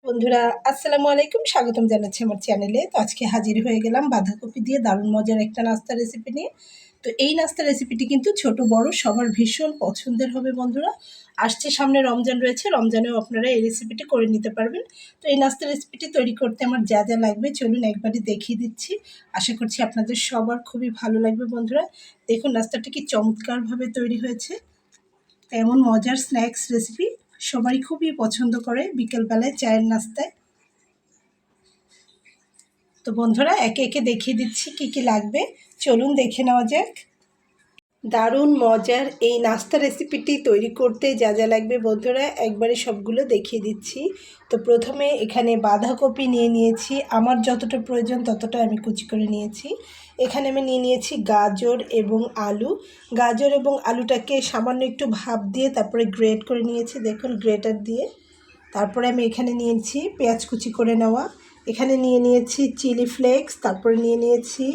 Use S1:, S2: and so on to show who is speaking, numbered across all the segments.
S1: বন্ধুরা, আসসালামু আলাইকুম। স্বাগতম জানাচ্ছি আমার চ্যানেলে। তো আজকে হাজির হয়ে গেলাম বাঁধাকপি দিয়ে দারুণ মজার একটা নাস্তা রেসিপি নিয়ে। তো এই নাস্তা রেসিপিটি কিন্তু ছোট বড় সবার ভীষণ পছন্দের হবে বন্ধুরা। আসছে সামনে রমজান রয়েছে, রমজানেও আপনারা এই রেসিপিটি করে নিতে পারবেন। তো এই নাস্তা রেসিপিটি তৈরি করতে আমার যা যা লাগবে চলুন একবারই দেখিয়ে দিচ্ছি। আশা করছি আপনাদের সবার খুবই ভালো লাগবে বন্ধুরা। দেখুন নাস্তাটি কি চমৎকারভাবে তৈরি হয়েছে। এমন মজার স্ন্যাক্স রেসিপি সবাই খুবই পছন্দ করে বিকেলবেলায় চায়ের নাস্তায়। তো বন্ধুরা একে একে দেখিয়ে দিচ্ছি কি কি লাগবে, চলুন দেখে নেওয়া যাক। দারুণ মজার এই নাস্তা রেসিপিটি তৈরি করতে যা যা লাগবে বন্ধুরা একবারে সবগুলো দেখিয়ে দিচ্ছি। তো প্রথমে এখানে বাঁধাকপি নিয়ে নিয়েছি, আমার যতটা প্রয়োজন ততটা আমি কুচি করে নিয়েছি। এখানে আমি নিয়ে নিয়েছি গাজর এবং আলু। গাজর এবং আলুটাকে সামান্য একটু ভাপ দিয়ে তারপরে গ্রেট করে নিয়েছি, দেখুন গ্রেটার দিয়ে। তারপরে আমি এখানে নিয়েছি পেঁয়াজ কুচি করে নেওয়া, এখানে নিয়ে নিয়েছি চিলি ফ্লেক্স, তারপরে নিয়ে নিয়েছি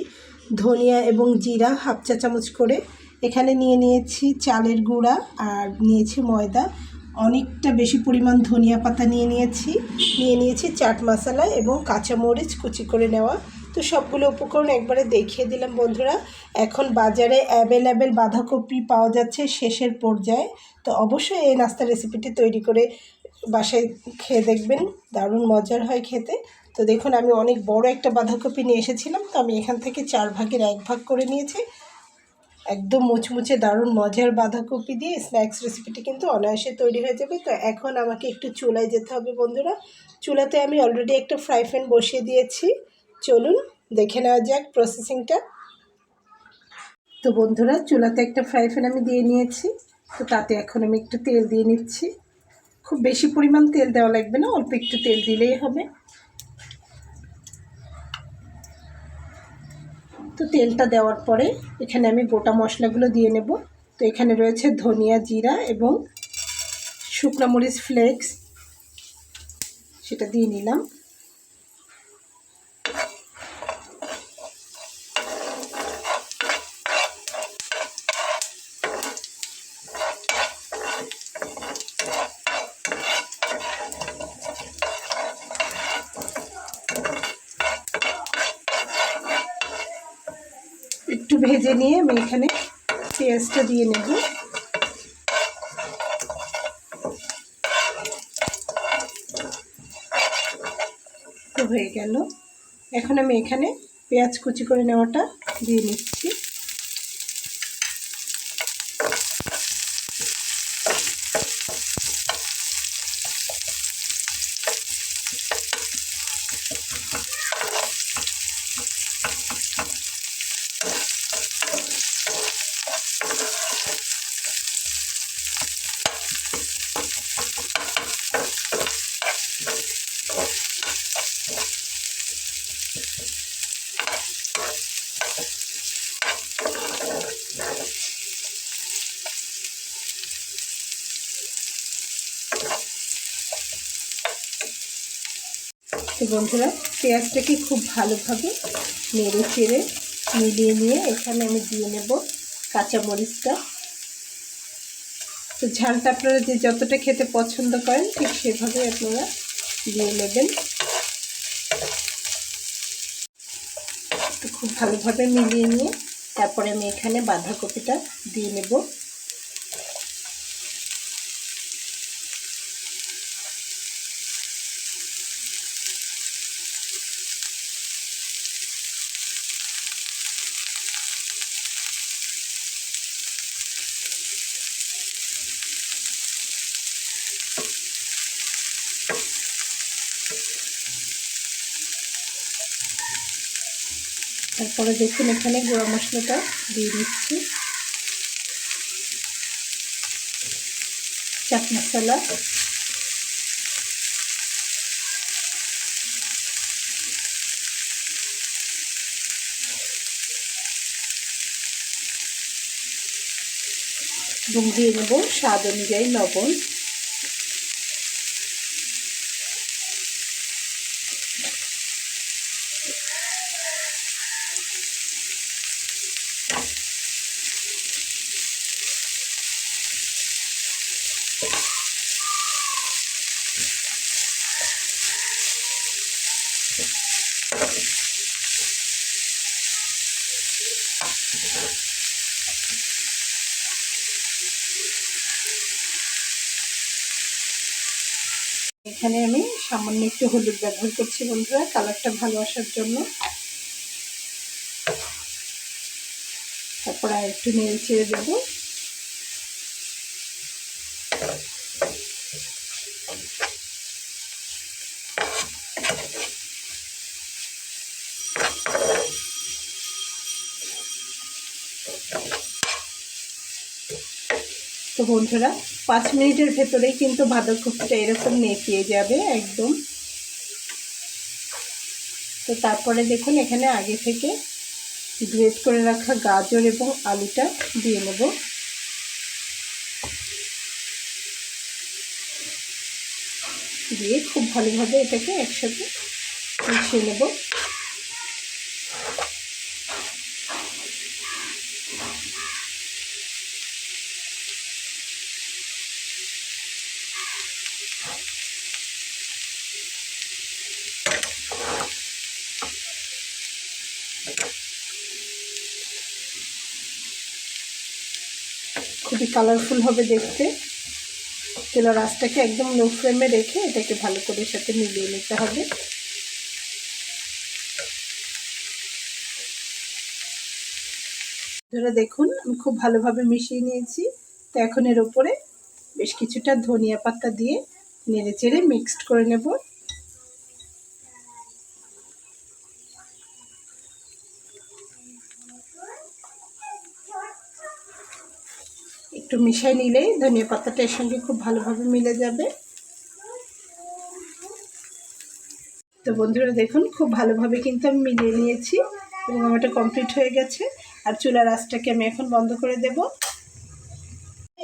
S1: ধনিয়া এবং জিরা হাফ চা চামচ করে, এখানে নিয়ে নিয়েছি চালের গুঁড়া আর নিয়েছি ময়দা, অনেকটা বেশি পরিমাণ ধনিয়া পাতা নিয়ে নিয়েছি চাট মশলা এবং কাঁচামরিচ কুচি করে নেওয়া। তো সবগুলো উপকরণ একবারে দেখিয়ে দিলাম বন্ধুরা। এখন বাজারে অ্যাভেলেবেল বাঁধাকপি পাওয়া যাচ্ছে শেষের পর্যায়ে। তো অবশ্যই এই নাস্তা রেসিপিটি তৈরি করে বাসায় খেয়ে দেখবেন, দারুণ মজার হয় খেতে। তো দেখুন আমি অনেক বড় একটা বাঁধাকপি নিয়ে এসেছিলাম, তো আমি এখান থেকে 4 ভাগের 1 ভাগ করে নিয়েছি। একদম মুচমুচে দারুণ মজার বাঁধাকপি দিয়ে স্ন্যাক্স রেসিপিটি কিন্তু অনায়াসে তৈরি হয়ে যাবে। তো এখন আমাকে একটু চুলায় যেতে হবে বন্ধুরা। চুলাতে আমি অলরেডি একটা ফ্রাই প্যান বসিয়ে দিয়েছি, চলুন দেখে নেওয়া যাক প্রসেসিংটা। তো বন্ধুরা চুলাতে একটা ফ্রাই প্যান আমি দিয়ে নিয়েছি, তো তাতে এখন আমি একটু তেল দিয়ে নিচ্ছি। খুব বেশি পরিমাণ তেল দেওয়া লাগবে না, অল্প একটু তেল দিলেই হবে। তো তেলটা দেওয়ার পরে এখানে আমি গোটা মশলাগুলো দিয়ে নেব। তো এখানে রয়েছে ধনিয়া, জিরা এবং শুকনো মরিচ ফ্লেক্স, সেটা দিয়ে নিলাম। একটু ভেজে নিয়ে আমি এখানে পেঁয়াজটা দিয়ে নেব। তো হয়ে গেল, এখন আমি এখানে পেঁয়াজ কুচি করে নেওয়াটা দিয়ে নিচ্ছি। তো বন্ধুরা পেঁয়াজটাকে খুব ভালোভাবে নেড়ে চেড়ে মিলিয়ে নিয়ে এখানে আমি দিয়ে নেব কাঁচামরিচটা। তো ঝালটা আপনারা যে যতটা খেতে পছন্দ করেন ঠিক সেভাবে আপনারা দিয়ে নেবেন। তো খুব ভালোভাবে মিলিয়ে নিয়ে তারপরে আমি এখানে বাঁধাকপিটা দিয়ে নেব। তারপরে দেখুন এখানে গুঁড়া মশলাটা দিয়ে দিচ্ছি, চাট মশলা, এবং দিয়ে নেব স্বাদ অনুযায়ী লবণ। এখানে আমি সামান্য একটু হলুদ ব্যবহার করছি বন্ধুরা, কালারটা ভালো আসার জন্য। তারপর আর একটু নেড়ে চেড়ে দেবো। তো বন্ধুরা 5 মিনিটের ভেতরেই কিন্তু বাঁধাকপিটা এরকম নেতিয়ে যাবে একদম। তো তারপরে দেখুন এখানে আগে থেকে গ্রেট করে রাখা গাজর এবং আলুটা দিয়ে নেব। দিয়ে খুব ভালোভাবে এটাকে একসাথে মিশিয়ে নেব। খুবই কালারফুল হবে দেখতে। তেলের আঁচটাকে একদম লো ফ্লেমে রেখে এটাকে ভালো করে সাথে মিলিয়ে নিতে হবে। ধরে দেখুন আমি খুব ভালোভাবে মিশিয়ে নিয়েছি। তো এখন এর ওপরে বেশ কিছুটা ধনিয়া পাতা দিয়ে নেড়ে চেড়ে মিক্সড করে নেব। একটু মিশিয়ে নিলেই ধনিয়া পাতাটা এর সঙ্গে খুব ভালোভাবে মিলে যাবে। তো বন্ধুরা দেখুন খুব ভালোভাবে কিন্তু আমি মিলিয়ে নিয়েছি এবং আমারটা কমপ্লিট হয়ে গেছে। আর চুলার আঁচটাকে আমি এখন বন্ধ করে দেব।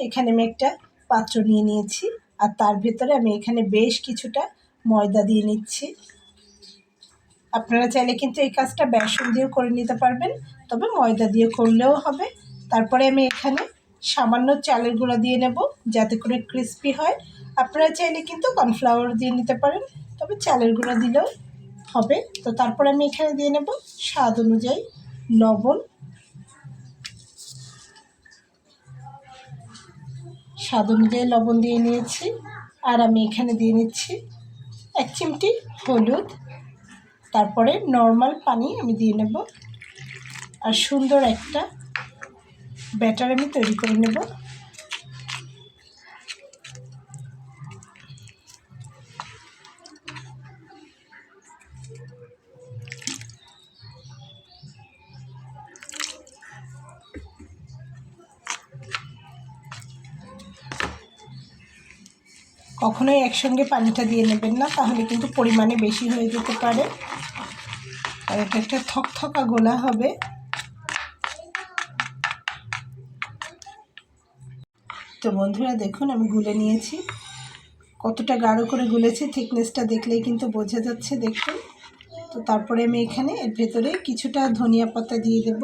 S1: এখানে আমি একটা পাত্র নিয়ে নিয়েছি আর তার ভেতরে আমি এখানে বেশ কিছুটা ময়দা দিয়ে নিচ্ছি। আপনারা চাইলে কিন্তু এই কাজটা বেসন দিয়েও করে নিতে পারবেন, তবে ময়দা দিয়ে করলেও হবে। তারপরে আমি এখানে সামান্য চালের গুঁড়া দিয়ে নেব যাতে করে ক্রিস্পি হয়। আপনারা চাইলে কিন্তু কর্নফ্লাওয়ার দিয়ে নিতে পারেন, তবে চালের গুঁড়া দিলেও হবে। তো তারপরে আমি এখানে দিয়ে নেব স্বাদ অনুযায়ী লবণ। স্বাদ অনুযায়ী লবণ দিয়ে নিয়েছি। আর আমি এখানে দিয়ে নিচ্ছি 1 চিমটি হলুদ। তারপরে নর্মাল পানি আমি দিয়ে নেব আর সুন্দর একটা ব্যাটার আমি তৈরি করে নেব। কখনোই একসঙ্গে পানিটা দিয়ে নেবেন না, তাহলে কিন্তু পরিমাণে বেশি হয়ে যেতে পারে আর এটা একটা থকথকা গোলা হবে। তো বন্ধুরা দেখুন আমি গুলে নিয়েছি। কতটা গাঢ় করে গুলেছি থিকনেসটা দেখলেই কিন্তু বোঝা যাচ্ছে দেখুন। তো তারপরে আমি এখানে এর ভেতরে কিছুটা ধনিয়া পাতা দিয়ে দেব।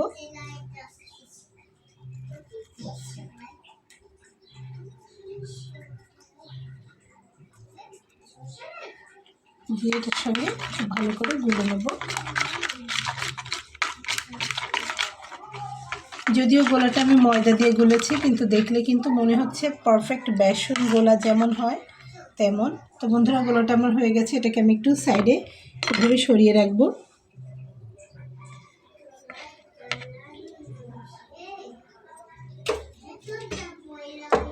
S1: দিয়ে এটার সঙ্গে খুব ভালো করে গুলে নেব। যদিও গোলাটা আমি ময়দা দিয়ে গুলেছি, কিন্তু দেখলে কিন্তু মনে হচ্ছে পারফেক্ট বেসন গোলা যেমন হয় তেমন। তো বন্ধুরা গোলাটা আমার হয়ে গেছে, এটাকে আমি একটু সাইডে এভাবে সরিয়ে রাখবো।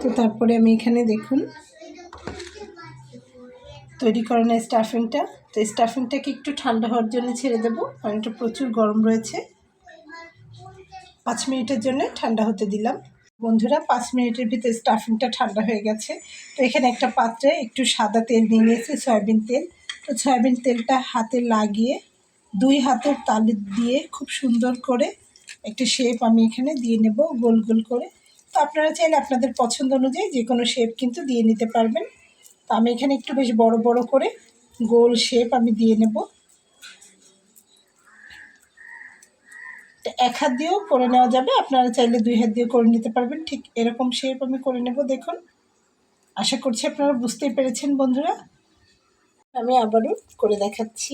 S1: তো তারপরে আমি এখানে দেখুন তৈরি করানো স্টাফিংটা। তো স্টাফিংটাকে একটু ঠান্ডা হওয়ার জন্য ছেড়ে দেবো, কারণ এটা প্রচুর গরম রয়েছে। 5 মিনিটের জন্য ঠান্ডা হতে দিলাম। বন্ধুরা 5 মিনিটের ভিতরে স্টাফিংটা ঠান্ডা হয়ে গেছে। তো এখানে একটা পাত্রে একটু সাদা তেল নিয়ে নিয়েছি, সয়াবিন তেল। তো সয়াবিন তেলটা হাতে লাগিয়ে 2 হাতের তালু দিয়ে খুব সুন্দর করে একটা শেপ আমি এখানে দিয়ে নেব গোল গোল করে। তো আপনারা চাইলে আপনাদের পছন্দ অনুযায়ী যে কোনো শেপ কিন্তু দিয়ে নিতে পারবেন। তো আমি এখানে একটু বেশ বড় বড় করে গোল শেপ আমি দিয়ে নেব। এক হাত দিয়েও করে নেওয়া যাবে, আপনারা চাইলে 2 হাত দিয়ে করে নিতে পারবেন। ঠিক এরকম শেপ আমি করে নেব দেখুন। আশা করছি আপনারা বুঝতেই পেরেছেন বন্ধুরা। আমি আবারও করে দেখাচ্ছি।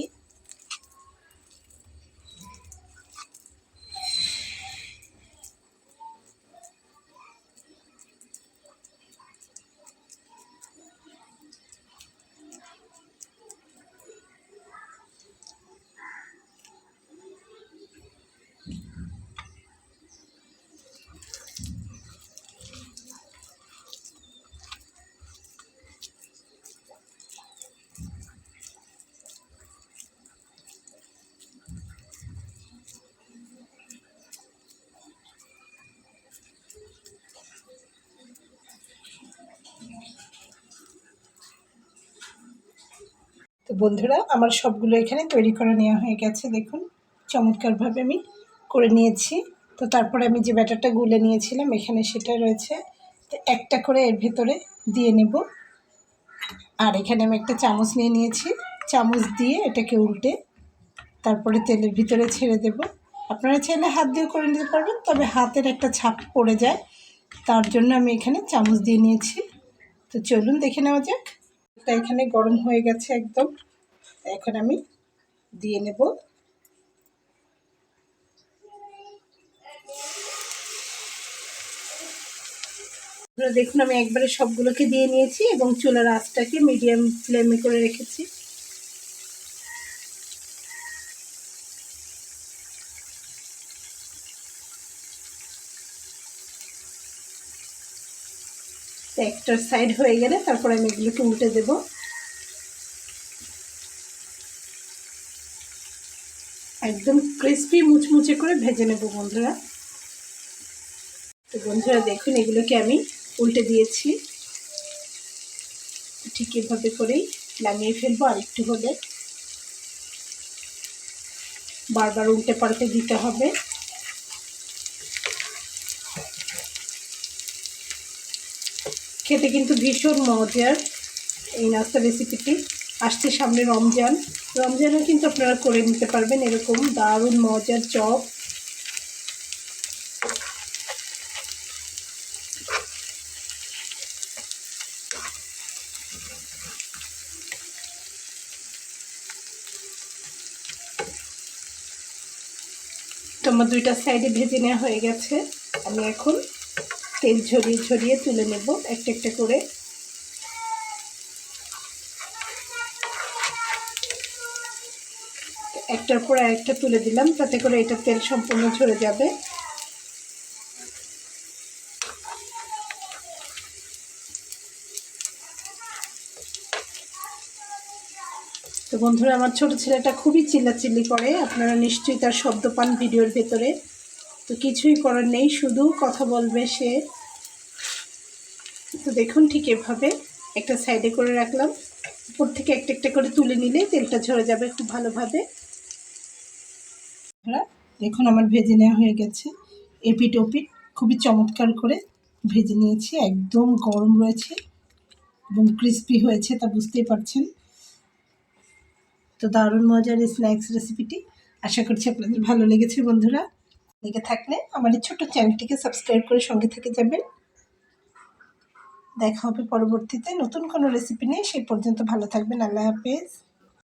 S1: বন্ধুরা আমার সবগুলো এখানে তৈরি করে নেওয়া হয়ে গেছে, দেখুন চমৎকারভাবে আমি করে নিয়েছি। তো তারপরে আমি যে ব্যাটারটা গুলে নিয়েছিলাম এখানে সেটা রয়েছে, তো একটা করে এর ভেতরে দিয়ে নেব। আর এখানে আমি একটা চামচ নিয়ে নিয়েছি, চামচ দিয়ে এটাকে উল্টে তারপরে তেলের ভিতরে ছেড়ে দেব। আপনারা চাইলে হাত দিয়ে করে নিতে পারবেন, তবে হাতের একটা ছাপ পড়ে যায়, তার জন্য আমি এখানে চামচ দিয়ে নিয়েছি। তো চলুন দেখে নেওয়া যাক। এটা এখানে গরম হয়ে গেছে একদম, এখন আমি দিয়ে নেব। দেখুন আমি একবারে সবগুলোকে দিয়ে নিয়েছি এবং চুলার আঁচটাকে মিডিয়াম ফ্লেমে করে রেখেছি। একটা সাইড হয়ে গেলে তারপর আমি এগুলোকে উল্টে দেব। একদম ক্রিস্পি মুচমুচে করে ভেজে নেব বন্ধুরা। তো বন্ধুরা দেখুন এগুলোকে আমি উল্টে দিয়েছি, ঠিক এভাবে করেই লাগিয়ে ফেলবো। আর একটু হলে বারবার উল্টে পাল্টে দিতে হবে। খেতে কিন্তু ভীষণ মজার এই নাস্তা রেসিপিটি। আসছে সামনে রমজান, রমজানও কিন্তু আপনারা করে নিতে পারবেন এরকম দারুণ মজার চপ। তো আমার দুইটা সাইডে ভেজে নেওয়া হয়ে গেছে, আমি এখন তেল ঝরিয়ে ঝরিয়ে তুলে নেব একটা একটা করে। একটার পর একটা তুলে দিলাম, তাতে করে এটা তেল সম্পূর্ণ ঝরে যাবে। তো বন্ধুরা আমার ছোট ছেলেটা খুবই চিল্লাচিল্লি করে, আপনারা নিশ্চয়ই তার শব্দ পান ভিডিওর ভেতরে। তো কিছুই করার নেই, শুধু কথা বলবে সে। তো দেখুন ঠিক এভাবে একটা সাইডে করে রাখলাম, উপর থেকে একটা একটা করে তুলে নিলে তেলটা ঝরে যাবে খুব ভালোভাবে। দেখুন আমার ভেজে নেওয়া হয়ে গেছে, এপিট ওপিট খুবই চমৎকার করে ভেজে নিয়েছি, একদম গরম রয়েছে এবং ক্রিস্পি হয়েছে, তা বুঝতেই পারছেন। তো দারুণ মজার এই স্ন্যাক্স রেসিপিটি আশা করছি আপনাদের ভালো লেগেছে বন্ধুরা। লেগে থাকলে আমার এই ছোটো চ্যানেলটিকে সাবস্ক্রাইব করে সঙ্গে থেকে যাবেন। দেখা হবে পরবর্তীতে নতুন কোনো রেসিপি নিয়ে, সেই পর্যন্ত ভালো থাকবেন। আল্লাহ হাফেজ।